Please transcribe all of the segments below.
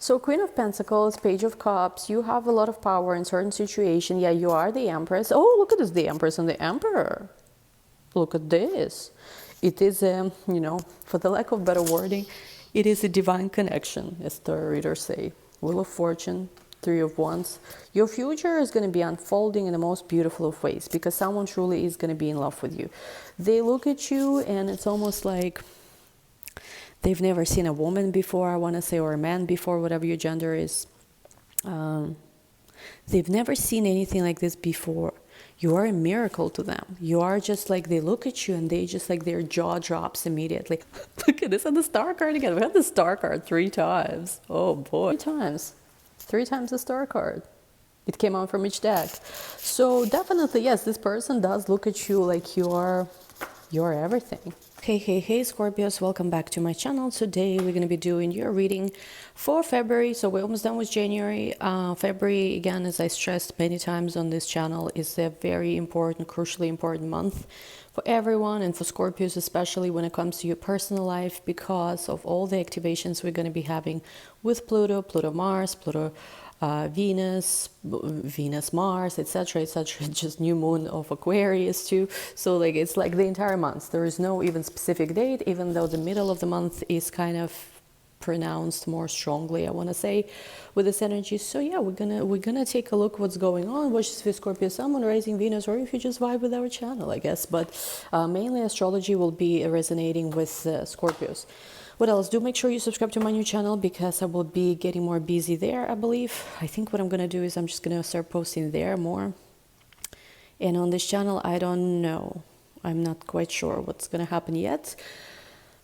So Queen of Pentacles, Page of Cups, you have a lot of power in certain situation. Yeah, you are the Empress. Oh, look at this, the Empress and the Emperor. Look at this. It is, for the lack of better wording, it is a divine connection, as the readers say. Wheel of Fortune, Three of Wands. Your future is going to be unfolding in the most beautiful of ways because someone truly is going to be in love with you. They look at you and it's almost like they've never seen a woman before, I want to say, or a man before, whatever your gender is. They've never seen anything like this before. You are a miracle to them. You are just like, they look at you and they just like their jaw drops immediately. Look at this on the star card again. We had the star card 3 times. Oh boy. 3 times. 3 times the star card. It came out from each deck. So definitely, yes, this person does look at you like you're everything. Hey Scorpios, welcome back to my channel. Today we're going to be doing your reading for February. So we're almost done with January. February, again, as I stressed many times on this channel, is a very important, crucially important month for everyone, and for Scorpios especially when it comes to your personal life, because of all the activations we're going to be having with Pluto, Pluto-Mars, Pluto Venus, Mars, etc., just new moon of Aquarius too. So like it's like the entire month. There is no even specific date, even though the middle of the month is kind of pronounced more strongly, I want to say, with this energy. So yeah, we're gonna take a look what's going on, which is with Scorpio Sun, Moon, Rising, Venus, or if you just vibe with our channel, I guess. But mainly astrology will be resonating with Scorpios. What else? Do make sure you subscribe to my new channel because I will be getting more busy there, I believe. I think what I'm going to do is I'm just going to start posting there more. And on this channel, I don't know. I'm not quite sure what's going to happen yet.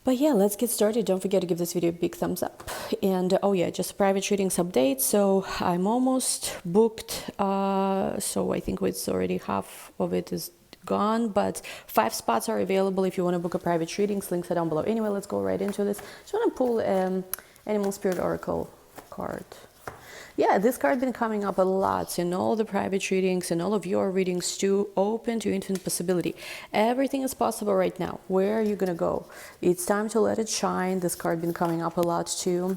But yeah, let's get started. Don't forget to give this video a big thumbs up. And oh yeah, just private readings update. So I'm almost booked. So I think it's already half of it is gone, but 5 spots are available if you want to book a private readings. Links are down below. Anyway, let's go right into this. Just want to pull Animal Spirit Oracle card. Yeah, this card been coming up a lot in all the private readings and all of your readings too. Open to infinite possibility. Everything is possible right now. Where are you gonna go? It's time to let it shine. This card been coming up a lot too.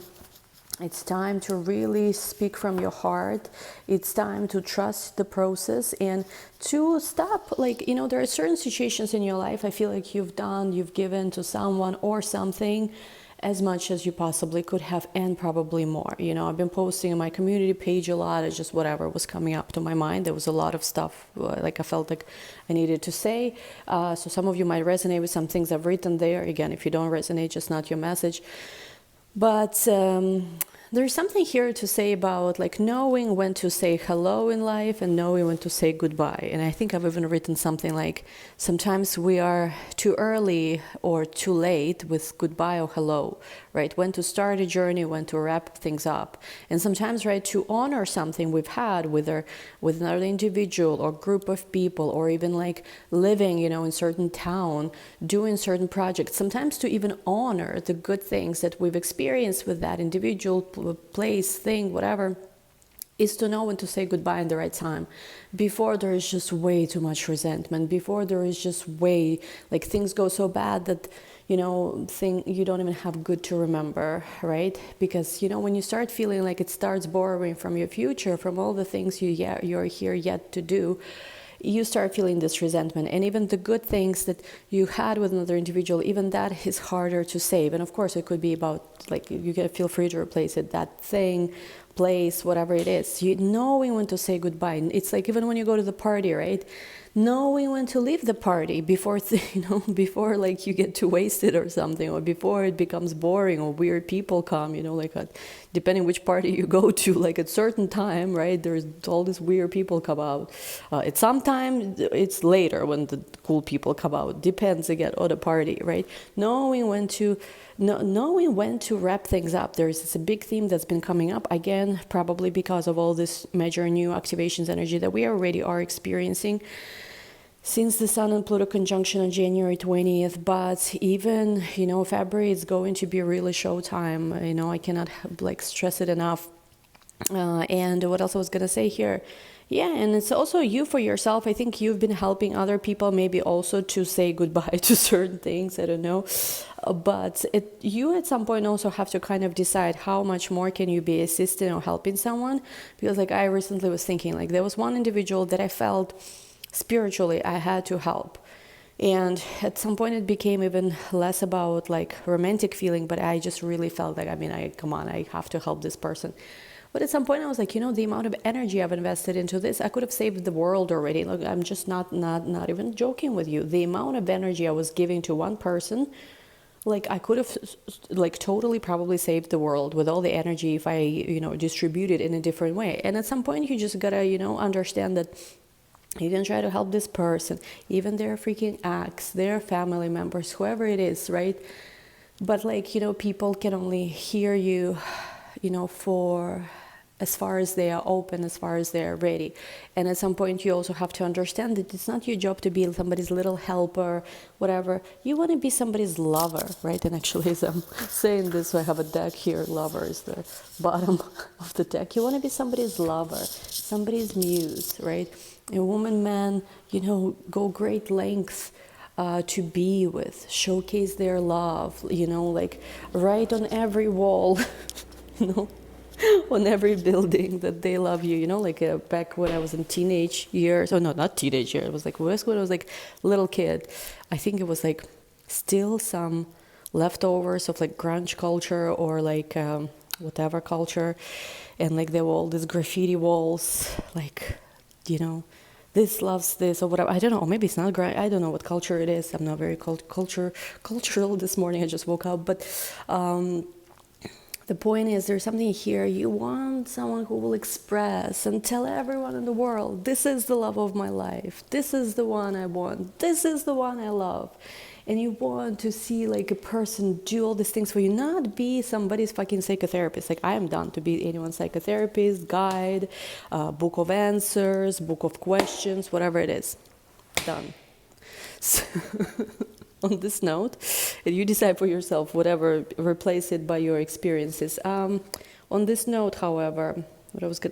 It's time to really speak from your heart. It's time to trust the process and to stop, like, there are certain situations in your life I feel like you've given to someone or something as much as you possibly could have, and probably more. I've been posting on my community page a lot. It's just whatever was coming up to my mind. There was a lot of stuff like I felt like I needed to say. So some of you might resonate with some things I've written there. Again, if you don't resonate, just not your message. But there's something here to say about like knowing when to say hello in life and knowing when to say goodbye. And I think I've even written something like, sometimes we are too early or too late with goodbye or hello, right? When to start a journey, when to wrap things up. And sometimes, right, to honor something we've had with another individual or group of people, or even like living, in certain town, doing certain projects, sometimes to even honor the good things that we've experienced with that individual, place, thing, whatever, is to know when to say goodbye in the right time, before there is just way too much resentment, before there is just way, like things go so bad that, you don't even have good to remember, right? Because, when you start feeling like it starts borrowing from your future, from all the things you're here yet to do, you start feeling this resentment. And even the good things that you had with another individual, even that is harder to save. And of course it could be about, like, you can feel free to replace it, that thing, place, whatever it is, knowing when to say goodbye. It's like even when you go to the party, right, knowing when to leave the party before before like you get too wasted or something, or before it becomes boring or weird people come, depending which party you go to, like at certain time, right, there's all these weird people come out. At some time it's later when the cool people come out, depends again on the party, right? Knowing when to wrap things up. It's a big theme that's been coming up again, probably because of all this major new activations energy that we already are experiencing since the Sun and Pluto conjunction on January 20th. But even, February is going to be really showtime. I cannot like stress it enough. And what else I was gonna say here? Yeah, and it's also you for yourself. I think you've been helping other people maybe also to say goodbye to certain things. I don't know. But you at some point also have to kind of decide how much more can you be assisting or helping someone. Because like I recently was thinking, like there was one individual that I felt spiritually I had to help. And at some point it became even less about like romantic feeling, but I just really felt like, come on, I have to help this person. But at some point I was like, the amount of energy I've invested into this, I could have saved the world already. Look, I'm just not even joking with you. The amount of energy I was giving to one person, like I could have like totally probably saved the world with all the energy if I, distributed in a different way. And at some point you just gotta, understand that you can try to help this person, even their freaking ex, their family members, whoever it is, right? But like, people can only hear you, for as far as they are open, as far as they are ready. And at some point you also have to understand that it's not your job to be somebody's little helper, whatever. You want to be somebody's lover, right? And actually as I'm saying this, I have a deck here, lover is the bottom of the deck. You want to be somebody's lover, somebody's muse, right? A woman, man, go great lengths to be with, showcase their love, like write on every wall, on every building that they love you, like back when I was in teenage years, oh no, not teenage years, it was like when I was like little kid, I think it was like still some leftovers of like grunge culture or like whatever culture, and like there were all these graffiti walls, like, this loves this or whatever. I don't know, or maybe it's not grunge, I don't know what culture it is. I'm not very cultural this morning, I just woke up, but the point is, there's something here. You want someone who will express and tell everyone in the world, this is the love of my life. This is the one I want. This is the one I love. And you want to see like a person do all these things for you, not be somebody's fucking psychotherapist. Like I am done to be anyone's psychotherapist, guide, book of answers, book of questions, whatever it is. Done. So on this note, and you decide for yourself whatever, replace it by your experiences. On this note, however,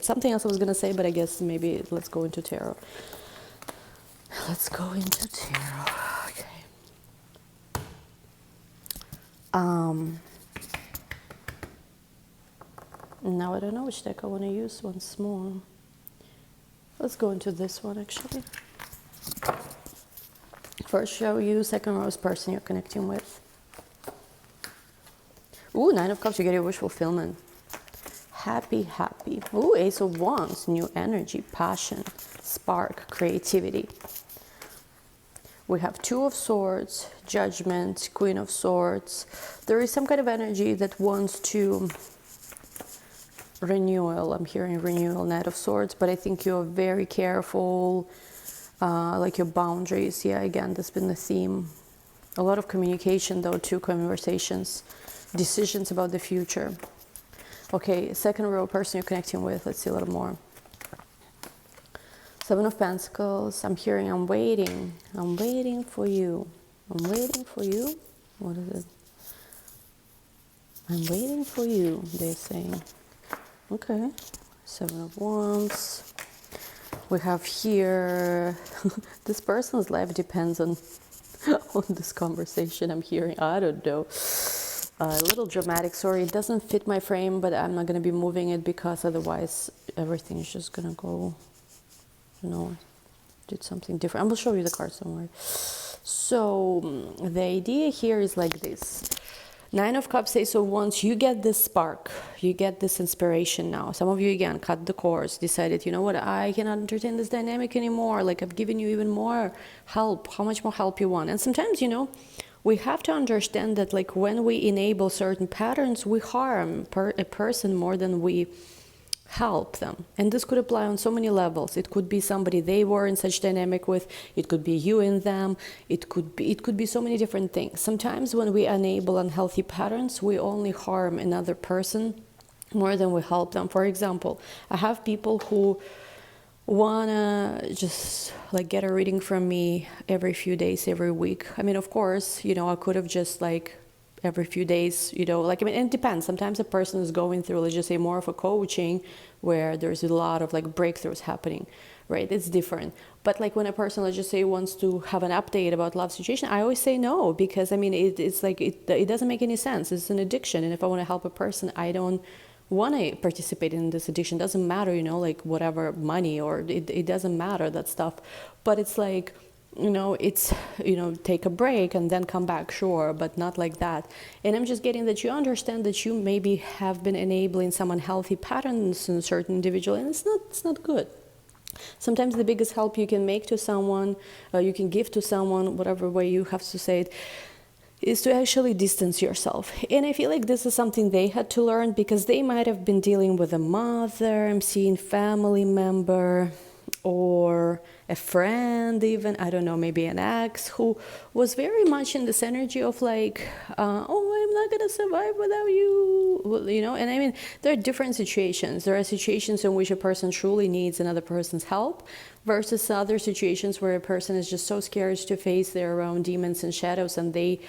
something else I was gonna say, but I guess maybe let's go into tarot. Let's go into tarot. Okay. Now I don't know which deck I want to use once more. Let's go into this one actually. First show you, second row is person you're connecting with. Ooh, Nine of Cups, you get your wish fulfillment. Happy. Ooh, Ace of Wands, new energy, passion, spark, creativity. We have Two of Swords, Judgment, Queen of Swords. There is some kind of energy that wants to renewal. I'm hearing renewal, Knight of Swords, but I think you're very careful. Like your boundaries, yeah, again, that's been the theme. A lot of communication though, too, conversations, decisions about the future. Okay, second row person you're connecting with, let's see a little more. Seven of Pentacles, I'm hearing I'm waiting for you. I'm waiting for you. What is it? I'm waiting for you, they're saying. Okay, Seven of Wands. We have here, this person's life depends on this conversation I'm hearing. I don't know. A little dramatic, sorry, it doesn't fit my frame, but I'm not going to be moving it because otherwise everything is just going to go, did something different. I will show you the cards somewhere. So the idea here is like this. Nine of Cups says, so once you get this spark, you get this inspiration now. Some of you, again, cut the course, decided, you know what, I cannot entertain this dynamic anymore. Like, I've given you even more help. How much more help you want? And sometimes, we have to understand that, like, when we enable certain patterns, we harm a person more than we help them. And this could apply on so many levels. It could be somebody they were in such dynamic with, it could be you in them, it could be so many different things. Sometimes when we enable unhealthy patterns, we only harm another person more than we help them. For example, I have people who wanna just like get a reading from me every few days, every week. I mean, of course, I could have just like every few days, you know, like, I mean, it depends. Sometimes a person is going through, let's just say, more of a coaching where there's a lot of like breakthroughs happening, right? It's different. But like when a person, let's just say, wants to have an update about love situation, I always say no, because I mean, it's like, it doesn't make any sense. It's an addiction. And if I want to help a person, I don't want to participate in this addiction. Doesn't matter, you know, like whatever money or it doesn't matter, that stuff. But it's like, you know, it's, you know, take a break and then come back, sure, but not like that. And I'm just getting that you understand that you maybe have been enabling some unhealthy patterns in certain individual, and it's not good. Sometimes the biggest help you can make to someone, you can give to someone, whatever way you have to say it, is to actually distance yourself. And I feel like this is something they had to learn, because they might have been dealing with a mother, I'm seeing family member, or a friend even, I don't know, maybe an ex, who was very much in this energy of like, oh, I'm not gonna survive without you, you know. And I mean, there are different situations. There are situations in which a person truly needs another person's help, versus other situations where a person is just so scared to face their own demons and shadows, and they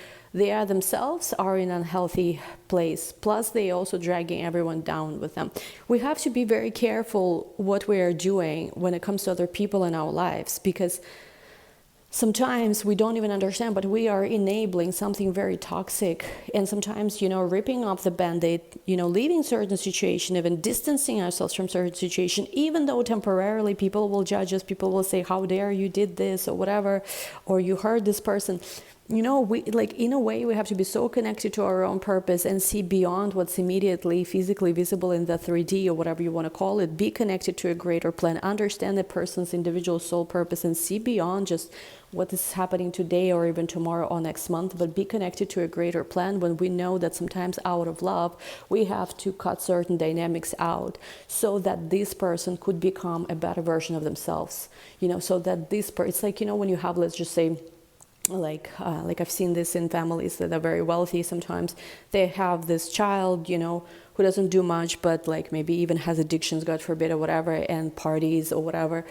are themselves are in an unhealthy place. Plus, they also dragging everyone down with them. We have to be very careful what we are doing when it comes to other people in our lives, because sometimes we don't even understand, but we are enabling something very toxic. And sometimes, you know, ripping off the band-aid, you know, leaving certain situation, even distancing ourselves from certain situation, even though temporarily people will judge us, people will say, how dare you did this or whatever, or you hurt this person. You know, we, like, in a way, we have to be so connected to our own purpose and see beyond what's immediately physically visible in the 3D or whatever you want to call it. Be connected to a greater plan, understand the person's individual soul purpose, and see beyond just what is happening today or even tomorrow or next month, but be connected to a greater plan. When we know that sometimes out of love, we have to cut certain dynamics out so that this person could become a better version of themselves, you know, so that this person, it's like, you know, when you have, let's just say, like I've seen this in families that are very wealthy. Sometimes they have this child, you know, who doesn't do much, but like maybe even has addictions, God forbid, or whatever, and parties or whatever.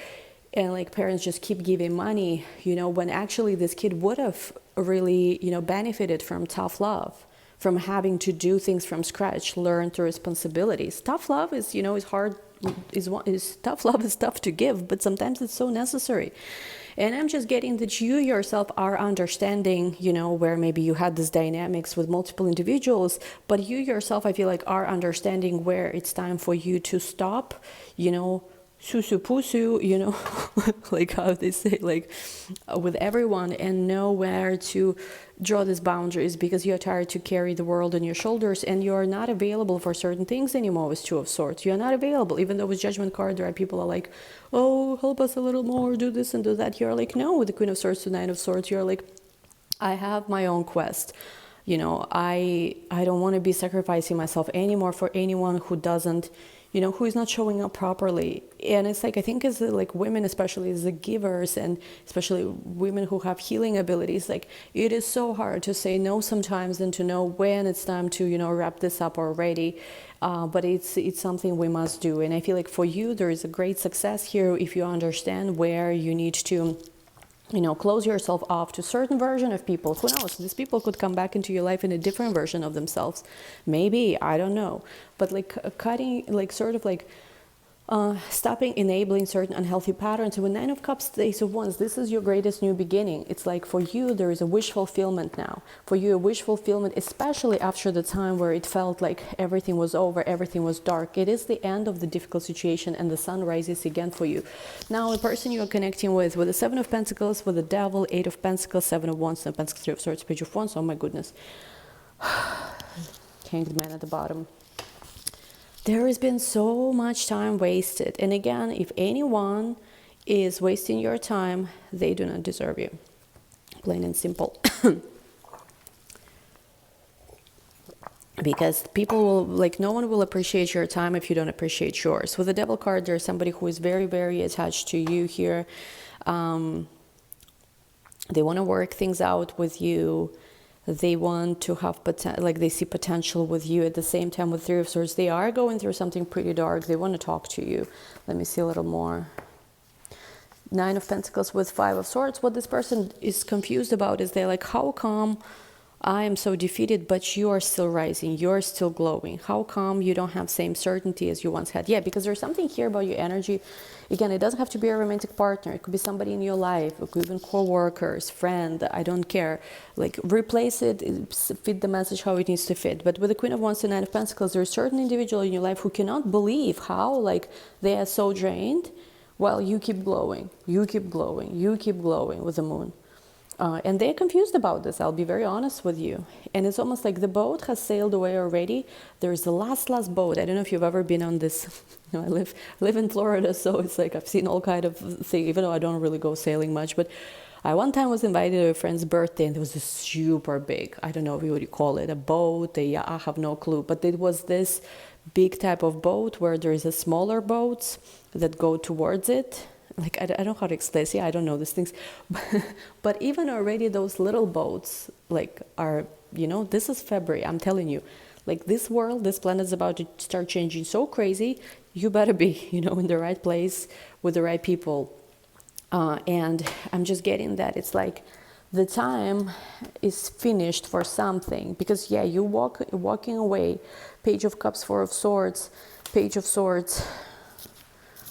And like parents just keep giving money, you know, when actually this kid would have really, you know, benefited from tough love, from having to do things from scratch, learn through responsibilities. Tough love is, you know, is hard, is tough love is tough to give, but sometimes it's so necessary. And I'm just getting that you yourself are understanding, you know, where maybe you had this dynamics with multiple individuals, but you yourself, I feel like, are understanding where it's time for you to stop, you know, susu pusu, you know, like how they say, like with everyone, and know where to draw these boundaries, because you're tired to carry the world on your shoulders, and you're not available for certain things anymore with Two of Swords. You're not available, even though with Judgment card, there are people are like, oh, help us a little more, do this and do that. You're like, no, with the Queen of Swords to Nine of Swords, you're like, I have my own quest. You know, I don't want to be sacrificing myself anymore for anyone who doesn't, you know, who is not showing up properly. And it's like, I think as like women, especially as the givers, and especially women who have healing abilities, like it is so hard to say no sometimes and to know when it's time to, you know, wrap this up already. But it's something we must do. And I feel like for you, there is a great success here if you understand where you need to, you know, close yourself off to certain version of people. Who knows? These people could come back into your life in a different version of themselves. Maybe, I don't know. But like cutting, like sort of like stopping enabling certain unhealthy patterns. And with Nine of Cups, Ace of Wands, this is your greatest new beginning. It's like for you, there is a wish fulfillment now. For you, a wish fulfillment, especially after the time where it felt like everything was over, everything was dark. It is the end of the difficult situation, and the sun rises again for you. Now, the person you are connecting with the Seven of Pentacles, with the Devil, Eight of Pentacles, Seven of Wands, and Pentacles, Three of Swords, Page of Wands. Oh my goodness. Hanged Man at the bottom. There has been so much time wasted. And again, if anyone is wasting your time, they do not deserve you. Plain and simple. Because people will, like, no one will appreciate your time if you don't appreciate yours. With the Devil card, there's somebody who is very, very attached to you here. They want to work things out with you. They want to have like they see potential with you. At the same time, with Three of Swords, they are going through something pretty dark. They want to talk to you. Let me see a little more. Nine of Pentacles with Five of Swords. What this person is confused about is they're like, how come I am so defeated, but you are still rising. You're still glowing. How come you don't have same certainty as you once had? Yeah, because there's something here about your energy. Again, it doesn't have to be a romantic partner. It could be somebody in your life. It could be even co-workers, friend. I don't care. Like, replace it, fit the message how it needs to fit. But with the Queen of Wands and Nine of Pentacles, there's a certain individual in your life who cannot believe how, like, they are so drained while you keep glowing. You keep glowing. You keep glowing with the moon. And they're confused about this, I'll be very honest with you. And it's almost like the boat has sailed away already. There's the last boat. I don't know if you've ever been on this. You know, I live in Florida, so it's like I've seen all kind of things, even though I don't really go sailing much. But I one time was invited to a friend's birthday, and there was this super big, I don't know what you call it, a boat, I have no clue. But it was this big type of boat where there is a smaller boats that go towards it. Like, I don't know how to explain. See, I don't know these things. But even already those little boats, like, are, you know, this is February, I'm telling you. Like, this world, this planet is about to start changing so crazy. You better be, you know, in the right place with the right people. And I'm just getting that. It's like the time is finished for something. Because, yeah, you walking away. Page of Cups, Four of Swords, Page of Swords.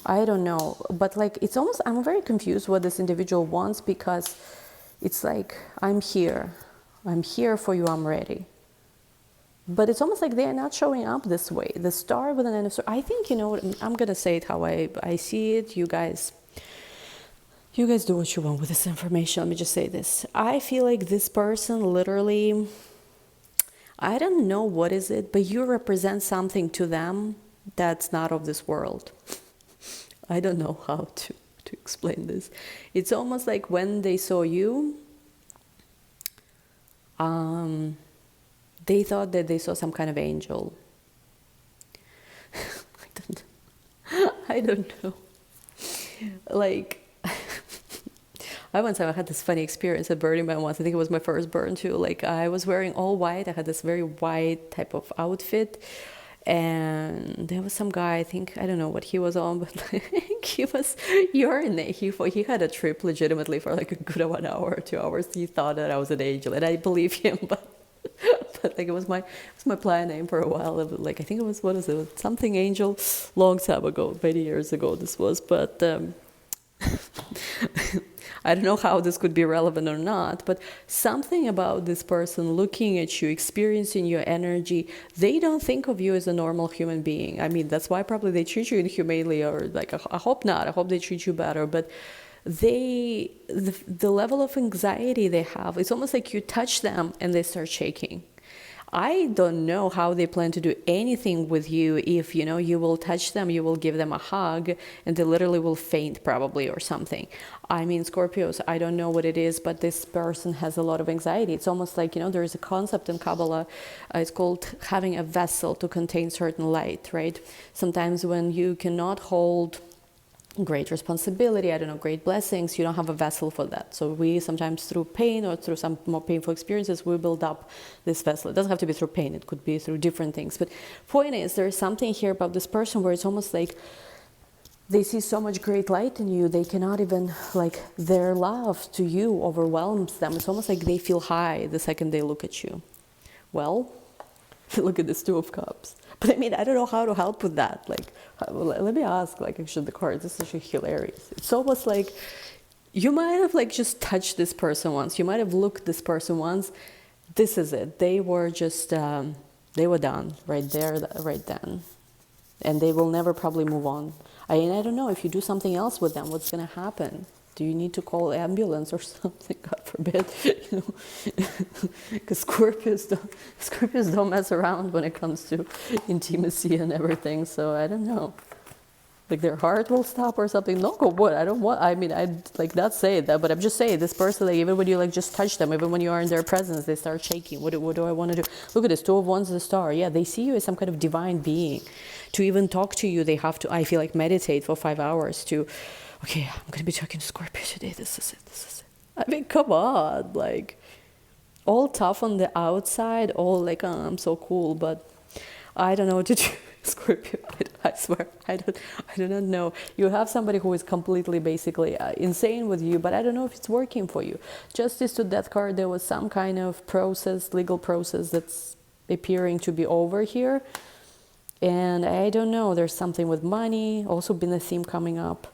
I don't know, but like, it's almost, I'm very confused what this individual wants, because it's like, I'm here for you, I'm ready. But it's almost like they are not showing up this way. The Star with an Nine of Swords, I think, you know, I'm going to say it how I see it. You guys do what you want with this information. Let me just say this. I feel like this person literally, I don't know what is it, but you represent something to them that's not of this world. I don't know how to explain this. It's almost like when they saw you, they thought that they saw some kind of angel. I don't know. Like, I once had this funny experience at Burning Man once. I think it was my first burn too. Like, I was wearing all white. I had this very white type of outfit. And there was some guy, I think, I don't know what he was on, but like, he was urinating. He had a trip legitimately for like a good 1 hour or 2 hours. He thought that I was an angel, and I believe him, but like, it was my plan name for a while. Like, I think it was, what is it, something angel, long time ago, many years ago this was, but I don't know how this could be relevant or not, but something about this person looking at you, experiencing your energy, they don't think of you as a normal human being. I mean, that's why probably they treat you inhumanely, or like, I hope not. I hope they treat you better, but the level of anxiety they have, it's almost like you touch them and they start shaking. I don't know how they plan to do anything with you if, you know, you will touch them, you will give them a hug, and they literally will faint probably or something. I mean, Scorpios, I don't know what it is, but this person has a lot of anxiety. It's almost like, you know, there is a concept in Kabbalah, it's called having a vessel to contain certain light, right? Sometimes when you cannot hold great responsibility, I don't know, great blessings, you don't have a vessel for that. So we sometimes, through pain or through some more painful experiences, we build up this vessel. It doesn't have to be through pain, it could be through different things. But point is, there's something here about this person where it's almost like they see so much great light in you, they cannot even, like, their love to you overwhelms them. It's almost like they feel high the second they look at you. Well, look at this Two of Cups. But I mean, I don't know how to help with that. Like, let me ask, like, actually the cards, this is actually hilarious. It's almost like you might have, like, just touched this person once. You might have looked this person once. This is it. They were just, they were done right there, right then. And they will never probably move on. I don't know, if you do something else with them, what's going to happen? Do you need to call ambulance or something? God forbid, you know, because Scorpios don't mess around when it comes to intimacy and everything. So I don't know, like, their heart will stop or something. Knock on wood. I mean, I'd like not say that, but I'm just saying this person, like, even when you like just touch them, even when you are in their presence, they start shaking. What do I want to do? Look at this, Two of Wands, the Star. Yeah, they see you as some kind of divine being. To even talk to you, they have to, I feel like, meditate for 5 hours to, okay, I'm going to be talking to Scorpio today. This is it. I mean, come on. Like, all tough on the outside, all like, oh, I'm so cool, but I don't know what to do. Scorpio, I swear, I do not know. You have somebody who is completely, basically insane with you, but I don't know if it's working for you. Justice to Death card, there was some kind of process, legal process that's appearing to be over here. And I don't know, there's something with money, also been a theme coming up.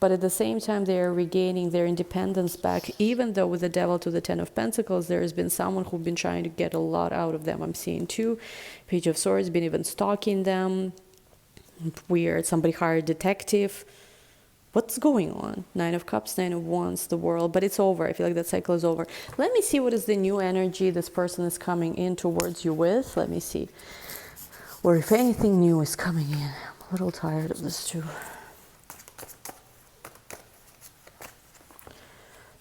But at the same time, they are regaining their independence back, even though with the Devil to the Ten of Pentacles, there has been someone who's been trying to get a lot out of them. I'm seeing too. Page of Swords, been even stalking them. Weird, somebody hired detective. What's going on? Nine of Cups, Nine of Wands, the World, but it's over. I feel like that cycle is over. Let me see what is the new energy this person is coming in towards you with. Let me see. Or if anything new is coming in. I'm a little tired of this too.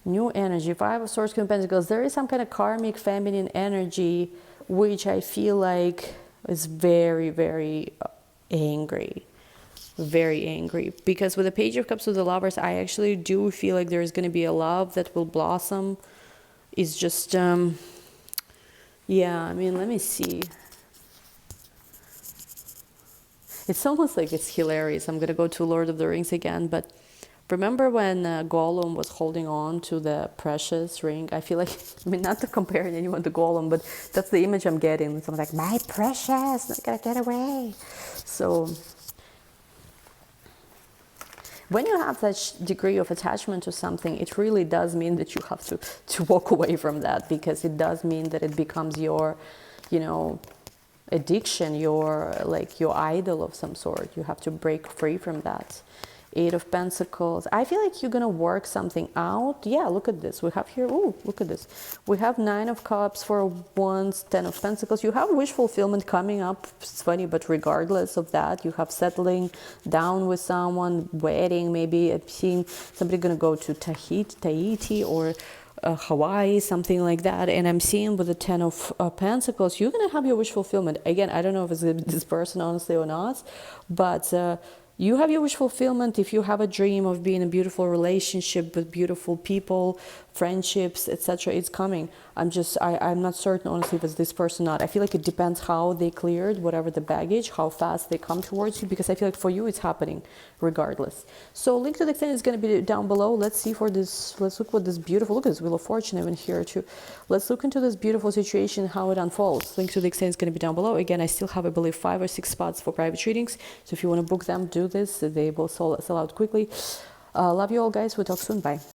New energy, Five of Swords, Queen of Pentacles. There is some kind of karmic feminine energy, which I feel like is very, very angry. Very angry. Because with the Page of Cups with the Lovers, I actually do feel like there is going to be a love that will blossom. It's just, yeah, I mean, let me see. It's almost like it's hilarious. I'm going to go to Lord of the Rings again, but remember when Gollum was holding on to the precious ring? I feel like, I mean, not to compare anyone to Gollum, but that's the image I'm getting. Someone's like, my precious, not gonna get away. So when you have such degree of attachment to something, it really does mean that you have to walk away from that, because it does mean that it becomes your, you know, addiction, your idol of some sort. You have to break free from that. Eight of Pentacles. I feel like you're gonna work something out. Yeah, look at this. We have here, oh, look at this. We have Nine of Cups, Four of Wands, Ten of Pentacles. You have wish fulfillment coming up. It's funny, but regardless of that, you have settling down with someone, wedding, maybe. I'm seeing somebody gonna go to Tahiti or Hawaii, something like that. And I'm seeing with the Ten of Pentacles, you're gonna have your wish fulfillment. Again, I don't know if it's this person, honestly, or not, but you have your wish fulfillment if you have a dream of being in a beautiful relationship with beautiful people, friendships, etc. It's coming. I'm not certain, honestly, if it's this person or not. I feel like it depends how they cleared whatever the baggage, how fast they come towards you, because I feel like for you it's happening regardless. So link to the extent is going to be down below. Let's see for this. Let's look what this beautiful, look at this Wheel of Fortune even here too. Let's look into this beautiful situation, how it unfolds. Link to the extent is going to be down below. Again, I still have, I believe, 5 or 6 spots for private readings. So if you want to book them, do this. They will sell out quickly. Love you all, guys. We'll talk soon. Bye.